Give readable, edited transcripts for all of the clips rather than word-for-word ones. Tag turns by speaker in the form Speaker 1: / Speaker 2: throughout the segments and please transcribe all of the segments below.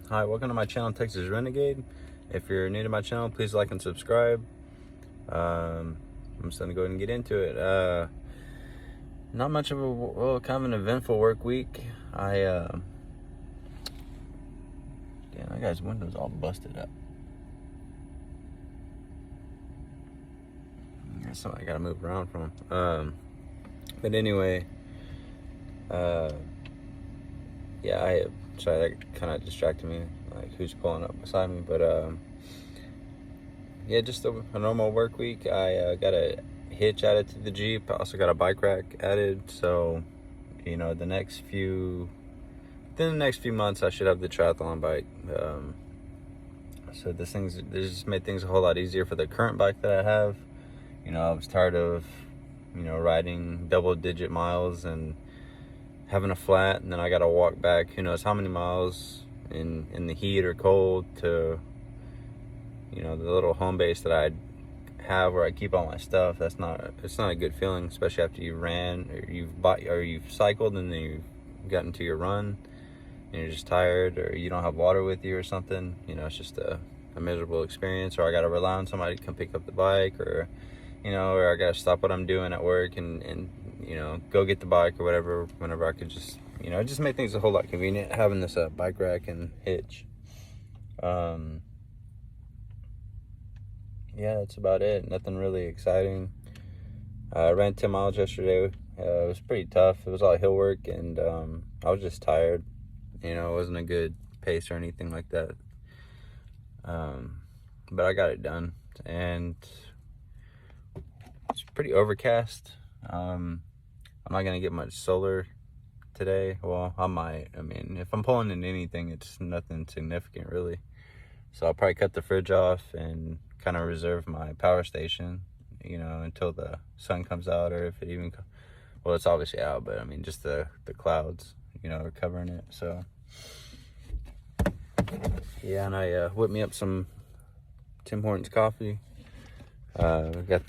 Speaker 1: Hi, welcome to my channel, Texas Renegade. If you're new to my channel, please like and subscribe. I'm just gonna go ahead and get into it. Not much of a, kind of an eventful work week. Damn, that guy's window's all busted up. That's something I gotta move around from. But anyway, yeah, sorry, that kind of distracted me, like who's pulling up beside me. But yeah, just a normal work week. I got a hitch added to the Jeep. I also got a bike rack added. So, you know, within the next few months, I should have the triathlon bike. So this just made things a whole lot easier for the current bike that I have. You know, I was tired of, you know, riding double-digit miles and having a flat, and then I got to walk back who knows how many miles in the heat or cold to, you know, the little home base that I have where I keep all my stuff. It's not a good feeling, especially after you ran or you've cycled and then you've gotten to your run and you're just tired, or you don't have water with you or something. You know, it's just a miserable experience. Or I got to rely on somebody to come pick up the bike, or, you know, or I got to stop what I'm doing at work and you know, go get the bike or whatever, whenever I could just, you know, it just made things a whole lot convenient having this bike rack and hitch. Yeah, that's about it. Nothing really exciting. I ran 10 miles yesterday. It was pretty tough. It was all hill work, and I was just tired. You know, it wasn't a good pace or anything like that. But I got it done, and it's pretty overcast. I'm not gonna get much solar today. Well, I might. I mean, if I'm pulling in anything, it's nothing significant really. So I'll probably cut the fridge off and kind of reserve my power station, you know, until the sun comes out, or if it even, well, it's obviously out, but I mean, just the clouds, you know, are covering it. So yeah, and I whipped me up some Tim Hortons coffee. Got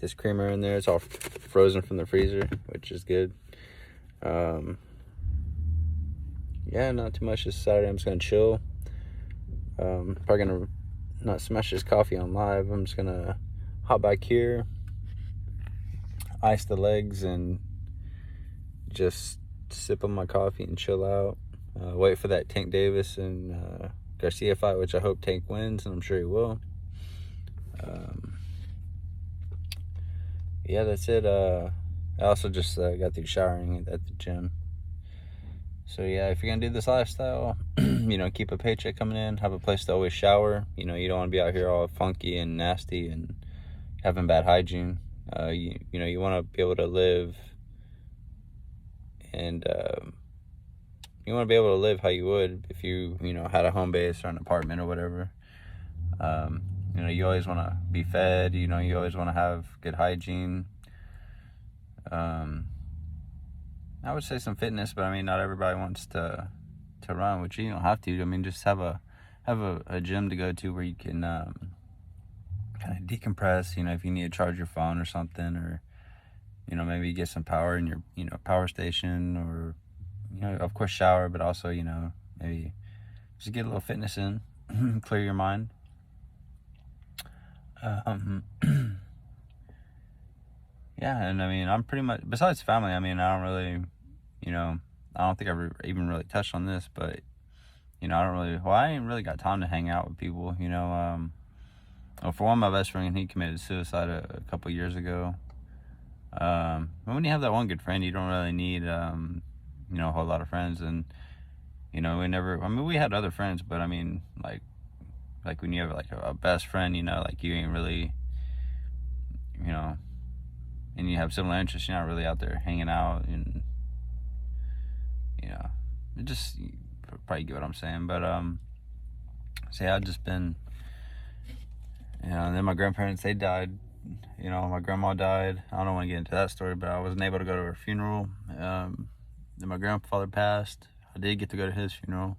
Speaker 1: this creamer in there. It's all frozen from the freezer, which is good. Yeah, not too much this Saturday. I'm just gonna chill. Probably gonna not smash this coffee on live. I'm just gonna hop back here, ice the legs, and just sip on my coffee and chill out. Wait for that Tank Davis and Garcia fight, which I hope Tank wins, and I'm sure he will. Yeah, that's it. I also just got through showering at the gym. So yeah, if you're gonna do this lifestyle, you know, keep a paycheck coming in, have a place to always shower. You know, you don't want to be out here all funky and nasty and having bad hygiene. You know, you want to be able to live, and you want to be able to live how you would if you know, had a home base or an apartment or whatever. You know, you always want to be fed. You know, you always want to have good hygiene. I would say some fitness, but I mean, not everybody wants to run, which you don't have to. I mean, just have a gym to go to where you can kind of decompress. You know, if you need to charge your phone or something, or, you know, maybe get some power in your, you know, power station, or, you know, of course shower, but also, you know, maybe just get a little fitness in, clear your mind. Yeah, and I mean, I'm pretty much, besides family, I mean, I don't really, you know, I don't think I've even really touched on this, but, you know, I ain't really got time to hang out with people, you know. Well, for one, my best friend, he committed suicide a couple years ago. But when you have that one good friend, you don't really need, you know, a whole lot of friends. And, you know, we had other friends, but I mean, like when you have like a best friend, you know, like you ain't really, you know, and you have similar interests, you're not really out there hanging out, and, you know, it just, you probably get what I'm saying. But so yeah, I've just been, you know, and then my grandparents, they died. You know, my grandma died. I don't want to get into that story, but I wasn't able to go to her funeral. Then my grandfather passed. I did get to go to his funeral.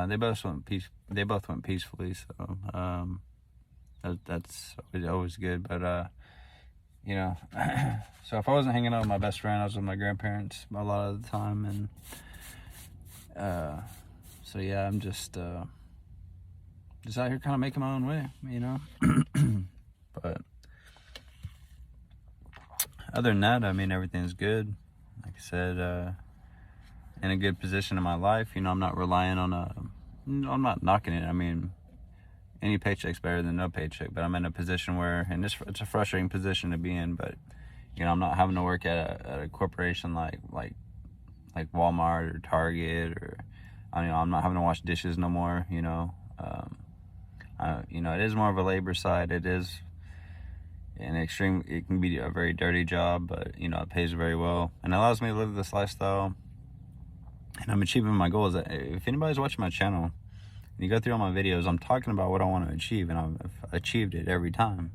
Speaker 1: They both went peacefully, so that's always good. But you know, so if I wasn't hanging out with my best friend, I was with my grandparents a lot of the time, and So yeah, I'm just out here kind of making my own way, you know. But other than that, I mean, everything's good. Like I said, in a good position in my life. You know, I'm not relying on I'm not knocking it. I mean, any paycheck's better than no paycheck, but I'm in a position where, and it's a frustrating position to be in, but, you know, I'm not having to work at a corporation like Walmart or Target, or, you know, I'm not having to wash dishes no more, you know. You know, it is more of a labor side. It is it can be a very dirty job, but, you know, it pays very well and allows me to live this lifestyle, and I'm achieving my goals. If anybody's watching my channel and you go through all my videos, I'm talking about what I want to achieve, and I've achieved it every time.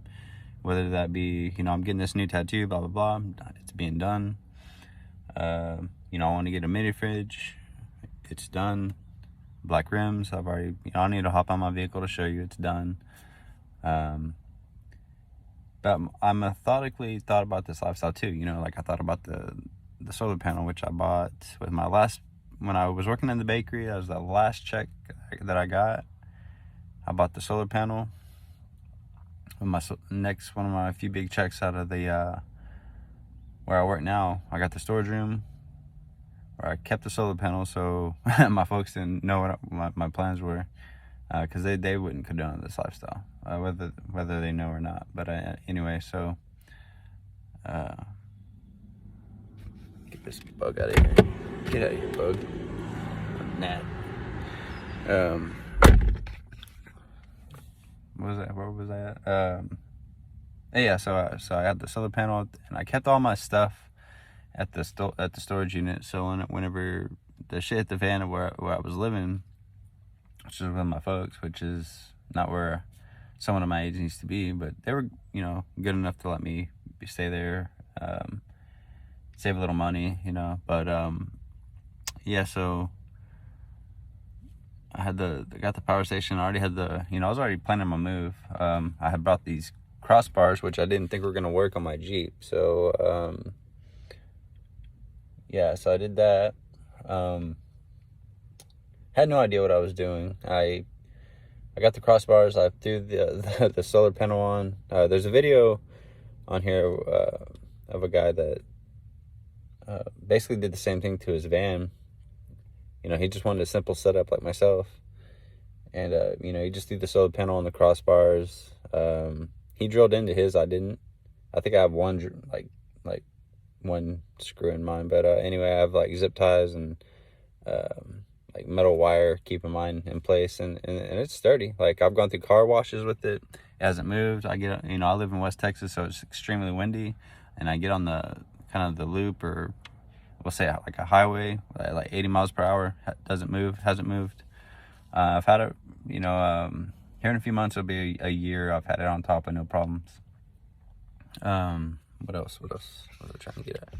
Speaker 1: Whether that be, you know, I'm getting this new tattoo, blah, blah, blah, it's being done. You know, I want to get a mini fridge, it's done. Black rims, I've already, you know, I need to hop on my vehicle to show you it's done. But I methodically thought about this lifestyle too, you know, like I thought about the solar panel, which I bought with my last, when I was working in the bakery. That was the last check that I got. I bought the solar panel. With my next, one of my few big checks out of the where I work now, I got the storage room where I kept the solar panel, so my folks didn't know what my plans were, because they wouldn't condone this lifestyle, whether they know or not. But anyway, so get this bug out of here. Get out of here, bug. Gnat. What was that? Where was I at? Yeah, so I had the solar panel, and I kept all my stuff at the storage unit. So whenever the shit hit the fan of where I was living, which is with my folks, which is not where someone of my age needs to be, but they were, you know, good enough to let me stay there, save a little money, you know. But yeah, so I got the power station. I already had you know, I was already planning my move. I had brought these crossbars, which I didn't think were gonna work on my Jeep. So yeah, so I did that. Had no idea what I was doing. I got the crossbars. I threw the solar panel on. There's a video on here of a guy that basically did the same thing to his van. You know, he just wanted a simple setup like myself. And, you know, he just threw the solar panel on the crossbars. He drilled into his, I didn't. I think I have one, like one screw in mine. But anyway, I have, like, zip ties and, like, metal wire keeping mine in place. And it's sturdy. Like, I've gone through car washes with it. It hasn't moved. You know, I live in West Texas, so it's extremely windy. And I get on the, kind of the loop, or we'll say like a highway, like 80 miles per hour, hasn't moved. I've had it, you know, here in a few months, it'll be a year. I've had it on top of no problems. What else? What was I trying to get at?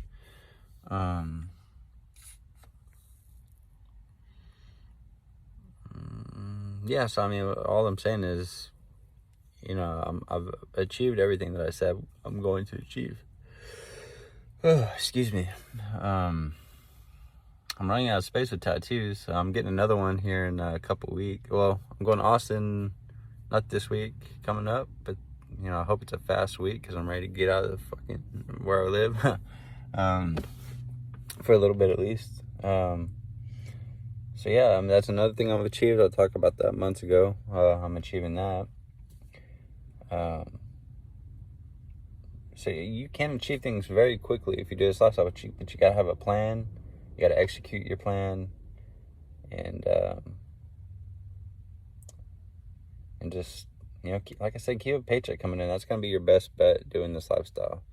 Speaker 1: Yeah, so I mean, all I'm saying is, you know, I've achieved everything that I said I'm going to achieve. Oh, excuse me. I'm running out of space with tattoos. So I'm getting another one here in a couple weeks. Well, I'm going to Austin, not this week coming up, but, you know, I hope it's a fast week, because I'm ready to get out of the fucking where I live for a little bit at least. So yeah, I mean, that's another thing I've achieved. I talked about that months ago. I'm achieving that. So you can achieve things very quickly if you do this lifestyle, but you gotta have a plan. You gotta execute your plan, and just, you know, like I said, keep a paycheck coming in. That's gonna be your best bet doing this lifestyle.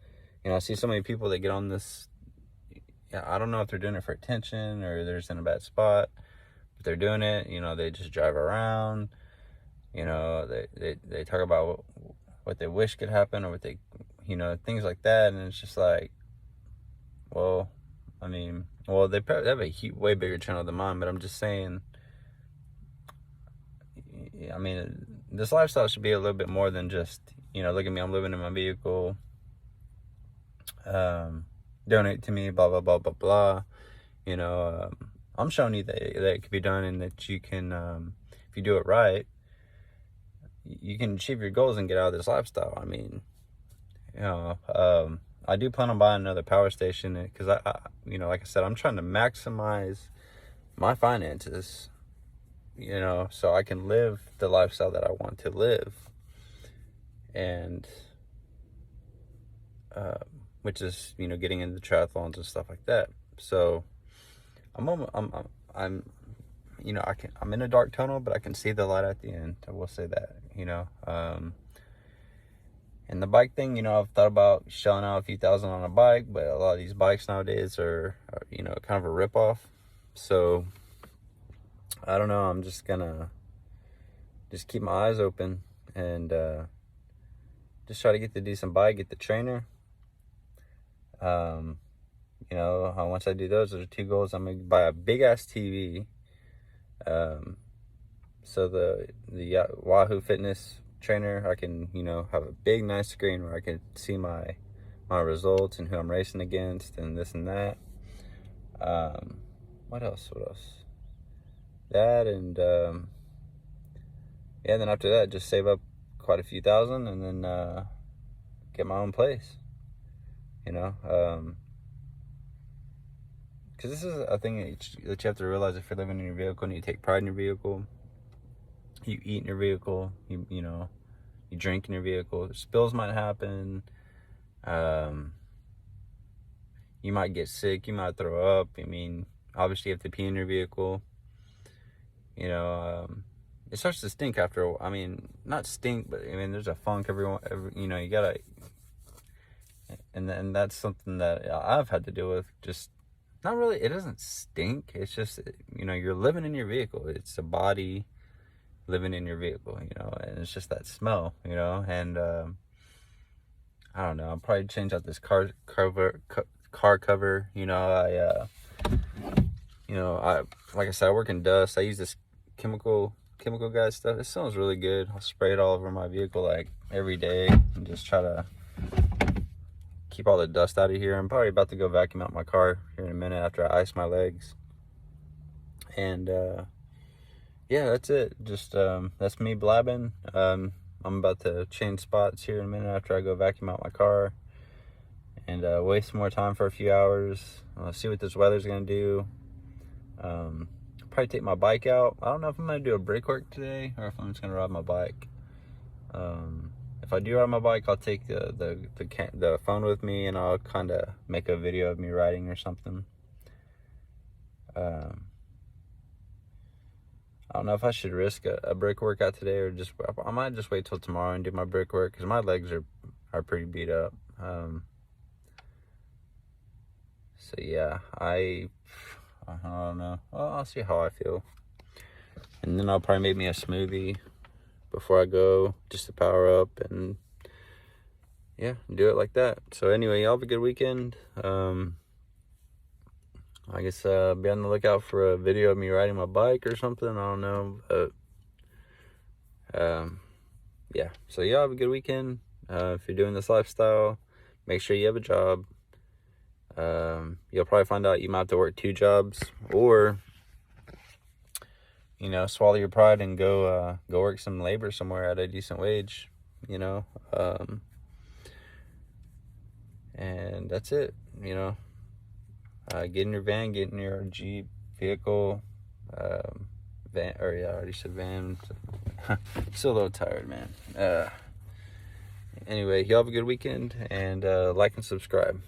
Speaker 1: You know, I see so many people that get on this. Yeah, I don't know if they're doing it for attention or they're just in a bad spot, but they're doing it. You know, they just drive around. You know, they talk about what they wish could happen, or what they, you know, things like that. And it's just like, well, I mean, well, they have a way bigger channel than mine, but I'm just saying, I mean, this lifestyle should be a little bit more than just, you know, look at me, I'm living in my vehicle, donate to me, blah, blah, blah, blah, blah. You know, I'm showing you that it can be done, and that you can, if you do it right, you can achieve your goals and get out of this lifestyle. I mean, you know, I do plan on buying another power station, because you know, like I said, I'm trying to maximize my finances, you know, so I can live the lifestyle that I want to live, and which is, you know, getting into triathlons and stuff like that. So I'm you know, I'm in a dark tunnel, but I can see the light at the end. I will say that, you know. And the bike thing, you know, I've thought about shelling out a few thousand on a bike, but a lot of these bikes nowadays are you know, kind of a ripoff. So I don't know. I'm just gonna keep my eyes open, and just try to get the decent bike, get the trainer. You know, once I do those are 2 goals. I'm gonna buy a big ass TV. So the Wahoo Fitness trainer, I can, you know, have a big nice screen where I can see my results and who I'm racing against and this and that. What else? That, and yeah, then after that, just save up quite a few thousand, and then get my own place, you know. Because this is a thing that you have to realize if you're living in your vehicle and you take pride in your vehicle. You eat in your vehicle, you know, you drink in your vehicle. Spills might happen. You might get sick. You might throw up. I mean, obviously you have to pee in your vehicle. You know, it starts to stink after a while. I mean, not stink, but I mean, there's a funk. You know, you gotta, and that's something that I've had to deal with. Just not really. It doesn't stink. It's just, you know, you're living in your vehicle. It's a body living in your vehicle, you know, and it's just that smell, you know. And I don't know, I'll probably change out this car cover, you know. You know, like I said, I work in dust. I use this chemical guy stuff. It smells really good. I'll spray it all over my vehicle like every day and just try to keep all the dust out of here. I'm probably about to go vacuum out my car here in a minute after I ice my legs. And yeah, that's it. Just that's me blabbing. I'm about to change spots here in a minute after I go vacuum out my car, and waste some more time for a few hours. See what this weather's gonna do. Probably take my bike out. I don't know if I'm gonna do a brake work today or if I'm just gonna ride my bike. If I do ride my bike, I'll take the phone with me, and I'll kind of make a video of me riding or something. I don't know if I should risk a brick workout today, or I might just wait till tomorrow and do my brick work, because my legs are pretty beat up. So yeah, I don't know. Well, I'll see how I feel, and then I'll probably make me a smoothie before I go, just to power up, and yeah, do it like that. So anyway, y'all have a good weekend. I guess be on the lookout for a video of me riding my bike or something. I don't know. Yeah. So y'all have a good weekend. If you're doing this lifestyle, make sure you have a job. You'll probably find out you might have to work 2 jobs, or, you know, swallow your pride and go work some labor somewhere at a decent wage, you know. And that's it, you know. Get in your van, get in your Jeep vehicle, van, or yeah, I already said van. Still a little tired, man. Anyway, y'all have a good weekend, and like and subscribe.